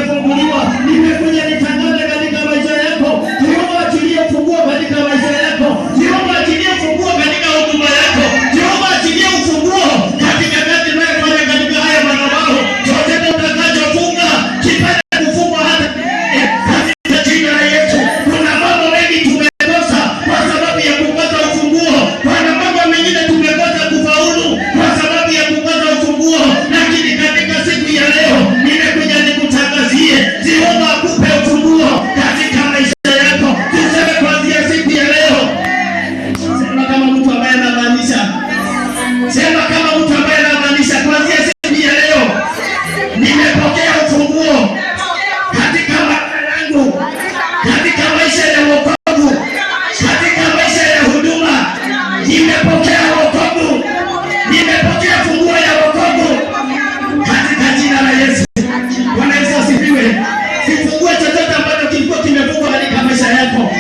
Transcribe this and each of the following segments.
kimefunguliwa. Nimekuja nitangaze katika maisha yako. Jehova achilie ufunguo katika maisha yako. Jehova achilie ufunguo katika huduma yako. Jehova achilie ufunguo katika kazi unayofanya katika haya madhabahu. Chochote utakachofunga kipate kufungwa hata katika jina la Yesu. Kuna mambo mengi tumekosa kwa sababu ya kukosa ufunguo. Kuna mambo mengine tumekosa kufaulu kwa sababu ya kukosa ufunguo. Lakini katika siku ya leo nimekuja nikutangazie, Jehova akupe ufunguo katika maisha yako. Tuseme kuanzia siku ya leo. Sema kama mtu ambaye anamaanisha. Sema kama mtu ambaye anamaanisha, kuanzia siku ya leo nimepokea ufunguo katika maisha yangu, katika maisha ya wokovu, katika maisha ya huduma. Nimepokea wokovu. Nimepokea funguo ya wokovu katika jina la Yesu. Bwana Yesu asifiwe. Sifungue chochote ambacho kilikuwa kimefungwa katika maisha yako.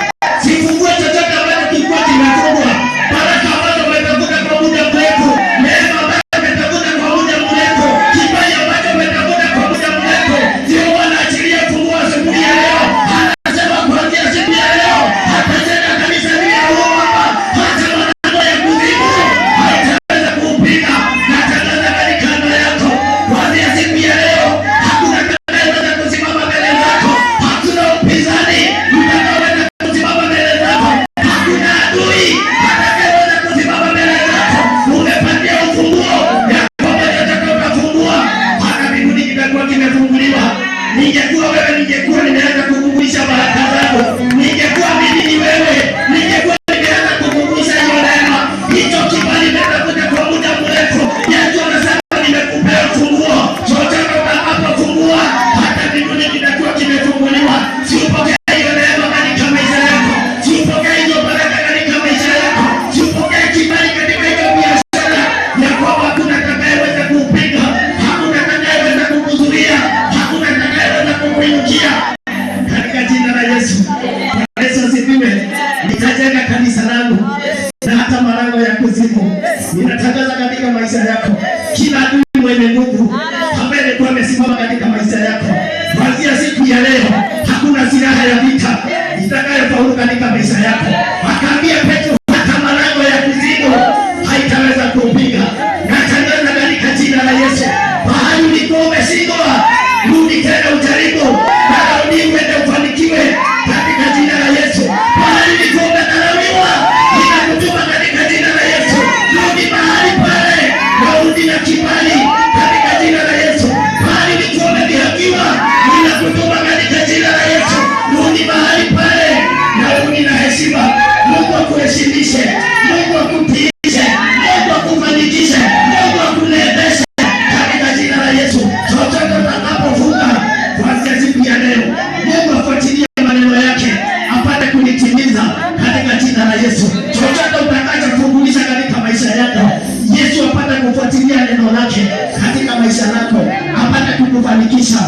Sifungue chochote ambacho kilikuwa kimefungwa. Baraka ambazo umetafuta kwa muda mrefu, neema ambayo umetafuta kwa muda mrefu, kibali ambacho umetafuta kwa muda mrefu, Jehova anaachilia funguo siku ya leo. Anasema kuanzia siku ya leo hatajenga kanisa hili hapa, hata malango ya kuzimu haitaweza kuupiga. Natangaza katika anga yako, kuanzia siku ya leo hakuna atakayeweza kusimama mbele zako. Hakuna upinzani utakaoweza kusimama mbele zako. Hakuna adui atakayeweza kusimama mbele zako. Umepatia ufunguo ya kwamba utakapofungua hata mbinguni kitakuwa kimefunguliwa. Ningekuwa wewe, ningekuwa nimeanza kukumbusha baraka zako. Ningekuwa mimi ni wewe, ningekuwa nimeanza kukumbusha hiyo neema. Hicho kibali nimetafuta kwa muda mrefu. Yesu anasema nimekupea ufunguo. Chochote utakapofungua hata mbinguni kitakuwa kimefunguliwa. Usipokee hiyo neema katika maisha yako. Usipokee hiyo baraka katika maisha yako. Usipokee kibali katika hiyo biashara ya kwamba hakuna atakayeweza kuupiga. Hakuna atakayeweza kukuzuia. Hakuna atakayeweza kukuinukia katika jina la Yesu. Yesu asifiwe. Nitajenga kanisa langu na hata malango ya kuzimu. Ninatangaza katika maisha yako, kila adui mwenye nguvu ambaye alikuwa amesimama katika maisha yako, kuanzia siku ya leo hakuna silaha ya vita itakayofaulu katika maisha yako. Akaambia Petro, hata malango ya kuzimu haitaweza kuupiga. Natangaza katika jina la Yesu, mahali ulikuwa umeshindwa, rudi tena ujaribu, na rudi uende ufanikiwe katika jina la Yesu. Mahali ulikuwa umedharauliwa, ninakutuma katika jina la Yesu, rudi mahali pale na rudi na kibali katika jina la Yesu. Mahali ulikuwa umedhihakiwa, ninakutuma katika jina la Yesu, rudi mahali pale na rudi na heshima. Mungu akuheshimishe, Mungu akutiishe, Mungu akufanikishe, Mungu akuneemeshe katika jina la Yesu. Chochote utakapofunga kuanzia siku ya leo, Mungu afuatilie maneno yake apate kunitimiza katika jina la Yesu. Chochote utakachofungulisha katika maisha yako, Yesu apate kufuatilia neno lake katika maisha yako, apate kukufanikisha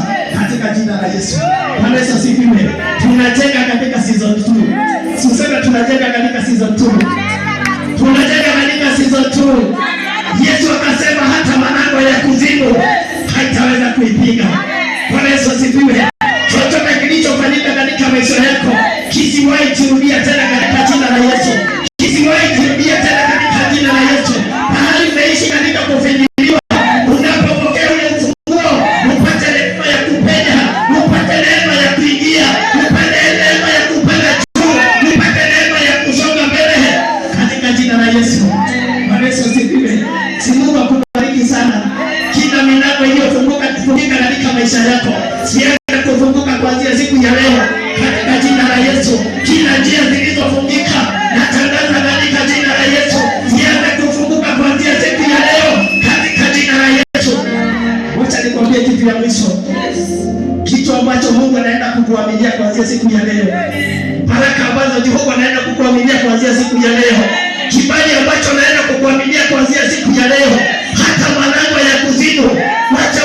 katika jina la Yesu. Bwana Yesu asifiwe. Tunajenga katika season 2. Sisema tunajenga katika season 2. Tunajenga katika season 2. Yesu akasema hata malango ya kuzimu haitaweza kuipiga. Bwana Yesu asifiwe. Chochote kilichofanyika katika maisha yako kisiwahi kurudia tena katika jina la Yesu. Kisiwahi kurudia tena katika jina la Yesu. Mahali umeishi katika kufinyiliwa, unapopokea ule ufunguo, upate neema ya kupenya, upate neema ya kuingia, upate neema ya kupanda juu, upate neema ya kusonga mbele katika jina la Yesu. Bwana Yesu asifiwe. Si Mungu akubariki sana. Kila milango iliyofunguka katika maisha yako sianze kufunguka kuanzia siku ya leo katika jina la Yesu. Kila njia zilizofungika natangaza katika jina la Yesu sianze kufunguka kuanzia siku ya leo katika jina la Yesu. Wacha nikwambie kitu ya mwisho, kitu ambacho Mungu anaenda kukuaminia kuanzia siku ya leo, baraka ambazo Jehova anaenda kukuaminia kuanzia siku ya leo, kibali ambacho anaenda kukuaminia kuanzia siku ya leo, hata malango ya kuzimu wacha